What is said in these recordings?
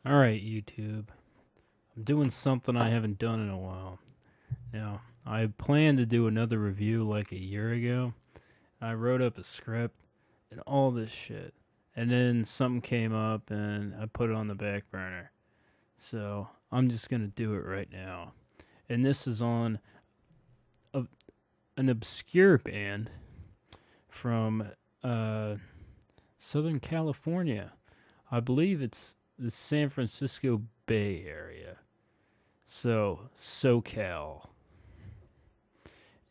All right, YouTube. I'm doing something I haven't done in a while. Now, I planned to do another review like a year ago. I wrote up a script and all this shit. And then something came up and I put it on the back burner. So, I'm just going to do it right now. And this is on a, an obscure band from uh, Southern California. I believe it's the San Francisco Bay Area. So, SoCal.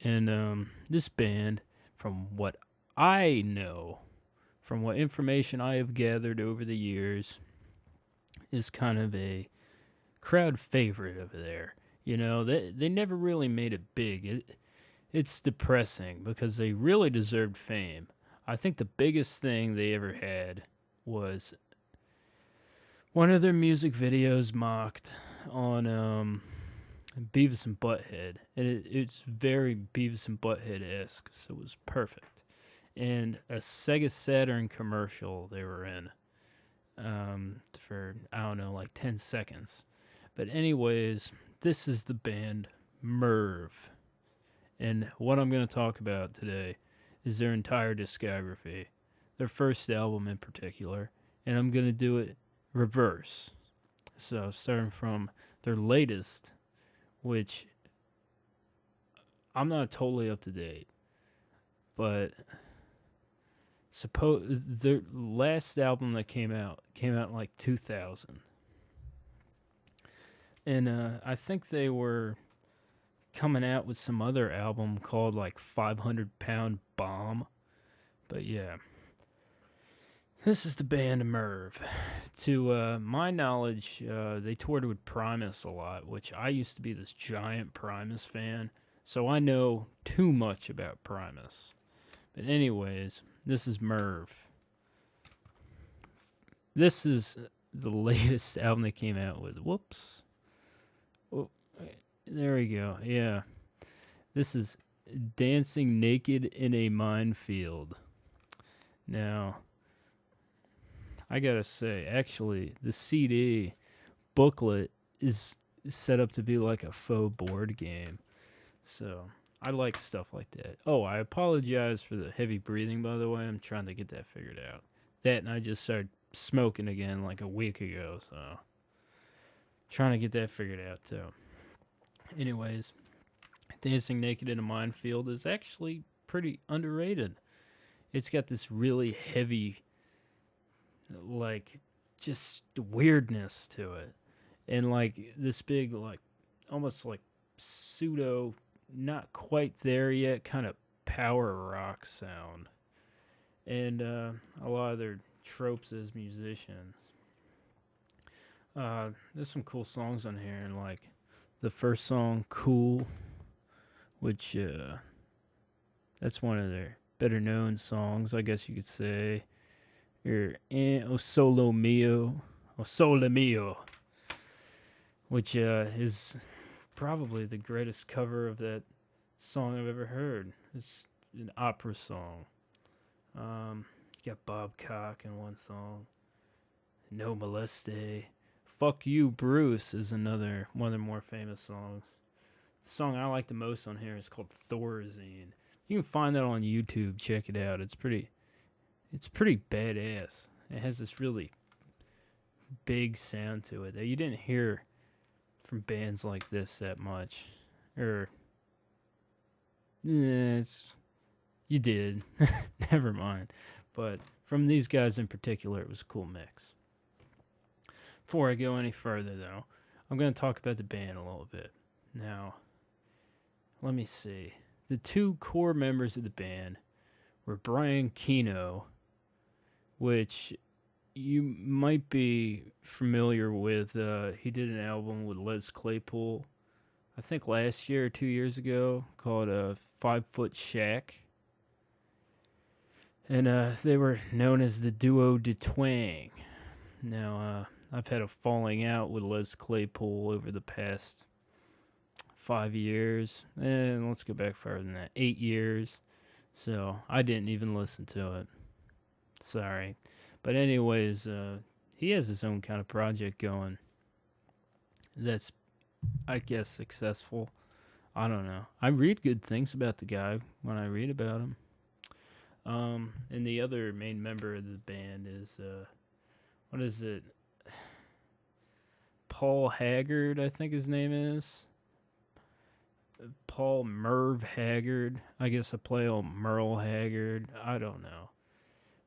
And this band, from what I know, from what information I have gathered over the years, is kind of a crowd favorite over there. You know, they never really made it big. It's depressing because they really deserved fame. I think the biggest thing they ever had was one of their music videos mocked on Beavis and Butthead, and it's very Beavis and Butthead esque, so it was perfect. And a Sega Saturn commercial they were in for I don't know, like 10 seconds. But anyways, this is the band M.I.R.V, and what I'm going to talk about today is their entire discography, their first album in particular, and I'm going to do it reverse. So starting from their latest, which I'm not totally up to date, but suppose their last album that came out in like 2000, and I think they were coming out with some other album called like 500 Pound Bomb, but yeah. This is the band M.I.R.V. To my knowledge, they toured with Primus a lot, which I used to be this giant Primus fan, so I know too much about Primus. But anyways, this is M.I.R.V. This is the latest album they came out with. Whoops. Oh, there we go. Yeah. This is Dancing Naked in a Minefield. Now, I gotta say, actually, the CD booklet is set up to be like a faux board game. So I like stuff like that. Oh, I apologize for the heavy breathing, by the way. I'm trying to get that figured out. That and I just started smoking again like a week ago, so trying to get that figured out too. Anyways, Dancing Naked in a Minefield is actually pretty underrated. It's got this really heavy, like, just weirdness to it, and like this big, like, almost like pseudo, not quite there yet, kind of power rock sound, and a lot of their tropes as musicians. There's some cool songs on here, and like the first song, "Cool," which that's one of their better known songs, I guess you could say. Or O Solo Mio, O Sole Mio, which is probably the greatest cover of that song I've ever heard. It's an opera song. You got Bob Cock in one song. No Moleste. Fuck You, Bruce is another one of their more famous songs. The song I like the most on here is called Thorazine. You can find that on YouTube. Check it out. It's pretty badass. It has this really big sound to it that you didn't hear from bands like this that much. Or, you did. Never mind. But from these guys in particular, it was a cool mix. Before I go any further, though, I'm going to talk about the band a little bit. Now, let me see. The two core members of the band were Brian Keno, which you might be familiar with. He did an album with Les Claypool, I think last year or 2 years ago, called 5 Foot Shack. And they were known as the Duo de Twang. Now, I've had a falling out with Les Claypool over the past 5 years. And let's go back further than that, 8 years. So I didn't even listen to it. Sorry. But anyways, he has his own kind of project going. That's, I guess, successful. I don't know. I read good things about the guy when I read about him. And the other main member of the band is what is it? Paul Haggard, I think his name is. Paul M.I.R.V. Haggard. I guess I play old Merle Haggard. I don't know.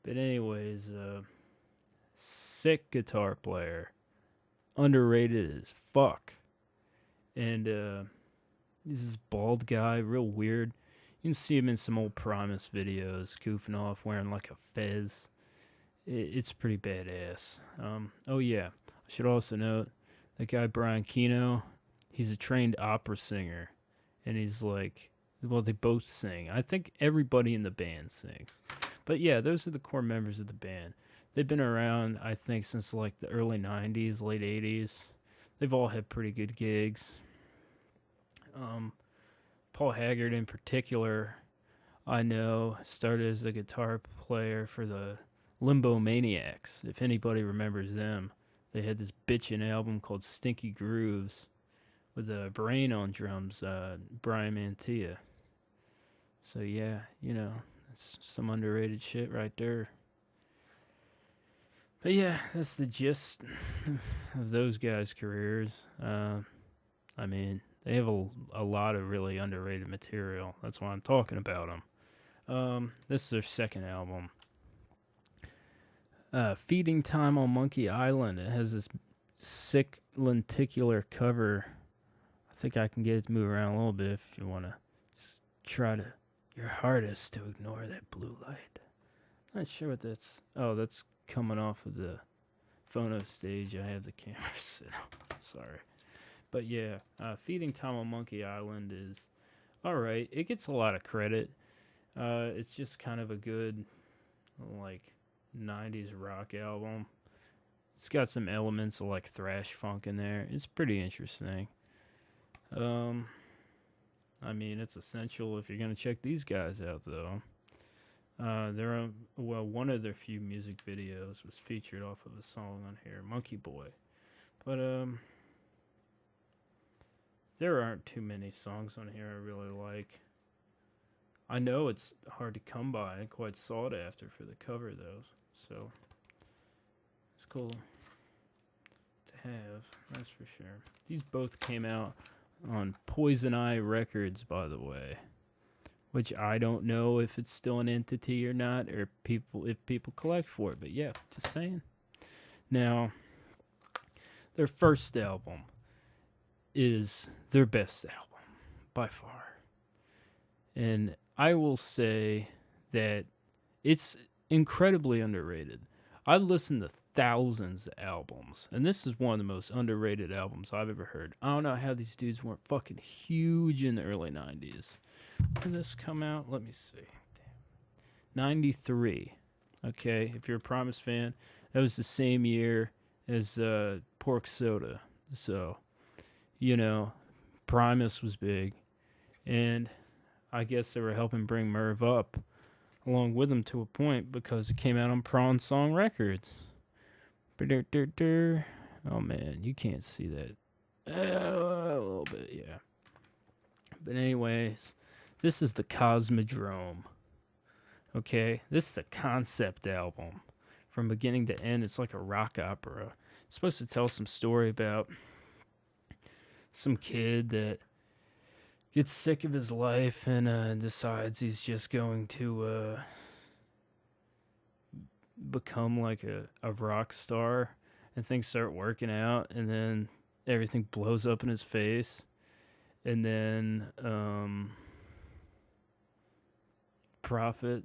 But anyways, sick guitar player. Underrated as fuck. And he's this bald guy, real weird. You can see him in some old Primus videos, goofing off, wearing like a fez. It's pretty badass. Oh yeah, I should also note that guy Brian Keno. He's a trained opera singer, and he's like, well, they both sing. I think everybody in the band sings. But yeah, those are the core members of the band. They've been around, I think, since like the early '90s, late '80s. They've all had pretty good gigs. Paul Haggard in particular, I know, started as the guitar player for the Limbo Maniacs. If anybody remembers them, they had this bitchin' album called Stinky Grooves with Brain on drums, Brian Mantia. So yeah, that's some underrated shit right there. But yeah, that's the gist of those guys' careers. I mean, they have a lot of really underrated material. That's why I'm talking about them. This is their second album. Feeding Time on Monkey Island. It has this sick lenticular cover. I think I can get it to move around a little bit if you want to just try to your hardest to ignore that blue light. Not sure what that's. Oh, that's coming off of the phono stage. I have the camera set up. Sorry. But yeah, Feeding Time on Monkey Island is alright. It gets a lot of credit. It's just kind of a good, like, 90s rock album. It's got some elements of, like, thrash funk in there. It's pretty interesting. I mean, it's essential if you're going to check these guys out, though. One of their few music videos was featured off of a song on here, Monkey Boy. But, there aren't too many songs on here I really like. I know it's hard to come by and quite sought after for the cover, though. So, it's cool to have, that's for sure. These both came out on Poison Eye Records, by the way. Which I don't know if it's still an entity or not, or if people collect for it. But yeah, just saying. Now, their first album is their best album by far. And I will say that it's incredibly underrated. I've listened to thousands of albums, and this is one of the most underrated albums I've ever heard. I don't know how these dudes weren't fucking huge in the early 90s. When did this come out? Let me see. Damn. 93. Okay, if you're a Primus fan, that was the same year as Pork Soda. So, Primus was big. And I guess they were helping bring M.I.R.V up along with them to a point because it came out on Prawn Song Records. Oh, man, you can't see that. A little bit, yeah. But anyways, this is the Cosmodrome. Okay, this is a concept album. From beginning to end, it's like a rock opera. It's supposed to tell some story about some kid that gets sick of his life and decides he's just going to become like a rock star, and things start working out, and then everything blows up in his face, and then Prophet.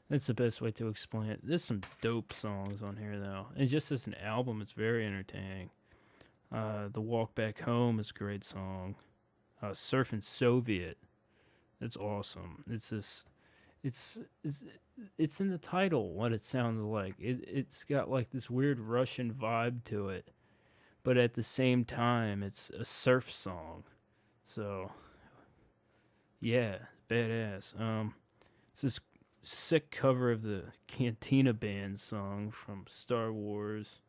That's the best way to explain it. There's some dope songs on here though, and just as an album, it's very entertaining. The Walk Back Home is a great song. Surfing Soviet, it's awesome. It's in the title what it sounds like. It's got like this weird Russian vibe to it, but at the same time, it's a surf song. So, yeah, badass. It's this sick cover of the Cantina Band song from Star Wars,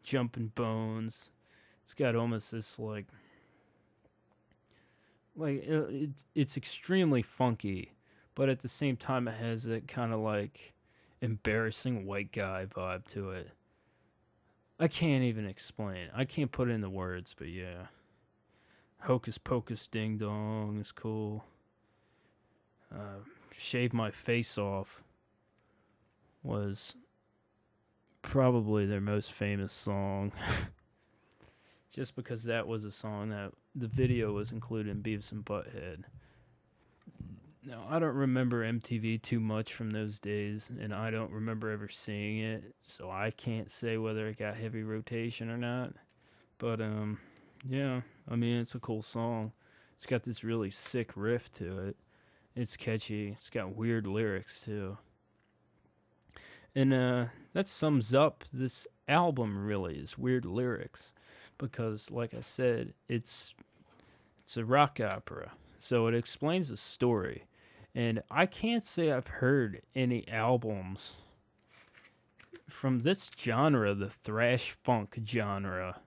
Jumpin' Bones. It's got almost this it's extremely funky, but at the same time it has that kind of like embarrassing white guy vibe to it. I can't even explain. I can't put it into words, but yeah. Hocus Pocus Ding Dong is cool. Shave My Face Off was probably their most famous song. Just because that was a song that the video was included in Beavis and Butthead. Now, I don't remember MTV too much from those days, and I don't remember ever seeing it, so I can't say whether it got heavy rotation or not. But, yeah, I mean, it's a cool song. It's got this really sick riff to it. It's catchy. It's got weird lyrics, too. And that sums up this album, really, is weird lyrics. Because, like I said, it's a rock opera. So it explains the story. And I can't say I've heard any albums from this genre, the thrash funk genre,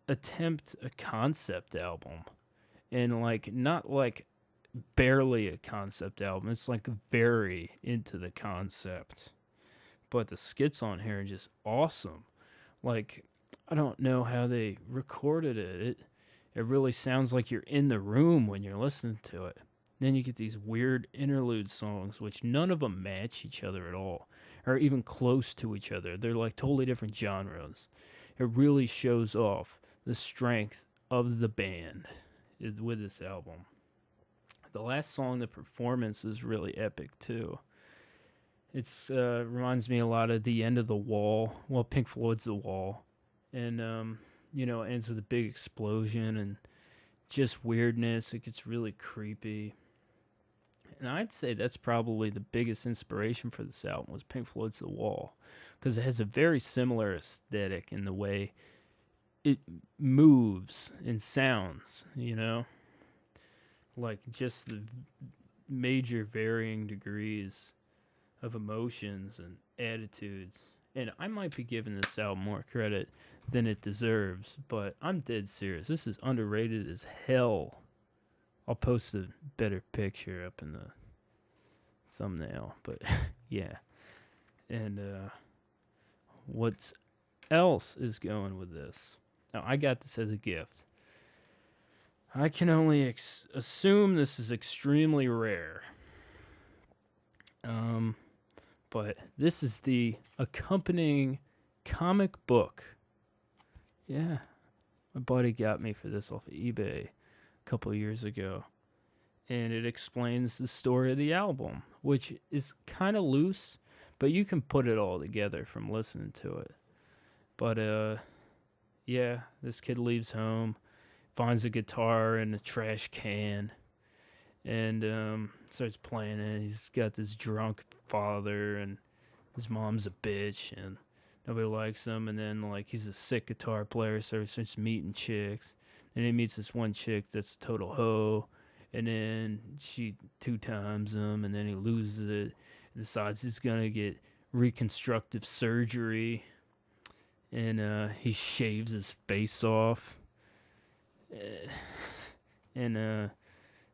attempt a concept album. And, like, not like barely a concept album. It's like very into the concept. But the skits on here are just awesome. Like, I don't know how they recorded it. It really sounds like you're in the room when you're listening to it. Then you get these weird interlude songs, which none of them match each other at all, or even close to each other. They're like totally different genres. It really shows off the strength of the band with this album. The last song, the performance, is really epic too. It's reminds me a lot of The End of the Wall. Well, Pink Floyd's The Wall. And, ends with a big explosion and just weirdness. It gets really creepy. And I'd say that's probably the biggest inspiration for this album was Pink Floyd's The Wall. Because it has a very similar aesthetic in the way it moves and sounds, Like just the major varying degrees of emotions and attitudes. And I might be giving this album more credit than it deserves, but I'm dead serious. This is underrated as hell. I'll post a better picture up in the thumbnail, but yeah. And what else is going with this? Now, I got this as a gift. I can only assume this is extremely rare. But this is the accompanying comic book. Yeah. My buddy got me for this off of eBay a couple of years ago. And it explains the story of the album, which is kind of loose, but you can put it all together from listening to it. But, yeah, this kid leaves home, finds a guitar in a trash can, and starts playing it. He's got this drunk father, and his mom's a bitch, and nobody likes him. And then, like, he's a sick guitar player, so he starts meeting chicks. And he meets this one chick that's a total hoe, and then she 2 times him, and then he loses it, and decides he's gonna get reconstructive surgery, and he shaves his face off, and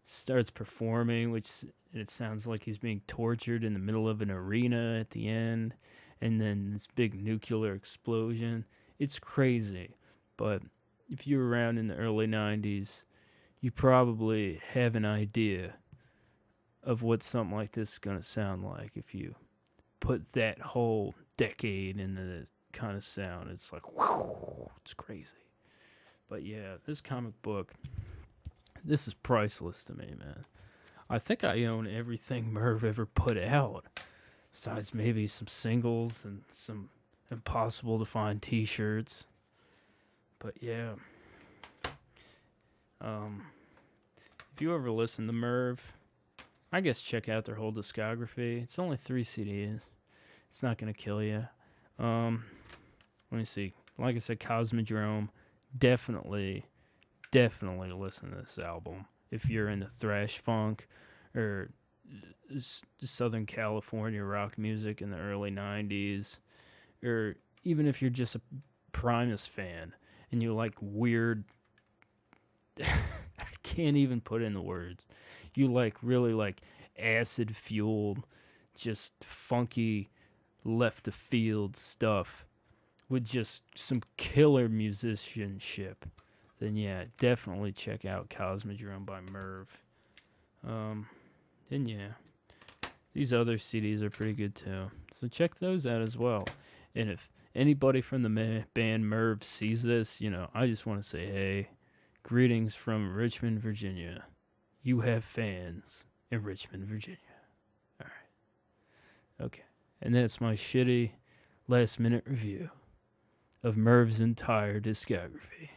starts performing, which it sounds like he's being tortured in the middle of an arena at the end, and then this big nuclear explosion. It's crazy, but if you were around in the early 90s, you probably have an idea of what something like this is going to sound like if you put that whole decade into the kind of sound. It's like, whew, it's crazy. But yeah, this comic book, this is priceless to me, man. I think I own everything M.I.R.V ever put out, besides maybe some singles and some impossible to find t-shirts. But yeah, if you ever listen to M.I.R.V, I guess check out their whole discography. It's only 3 CDs. It's not gonna kill you. Let me see. Like I said, Cosmodrome. Definitely listen to this album if you're into thrash funk or Southern California rock music in the early 90s, or even if you're just a Primus fan and you like weird, I can't even put in the words, you like really like acid fueled, just funky left of field stuff with just some killer musicianship, then yeah, definitely check out Cosmodrome by M.I.R.V. Then yeah, these other CDs are pretty good too, so check those out as well. And if anybody from the band M.I.R.V sees this, I just want to say, hey, greetings from Richmond, Virginia. You have fans in Richmond, Virginia. All right, okay, and that's my shitty last minute review of M.I.R.V's entire discography.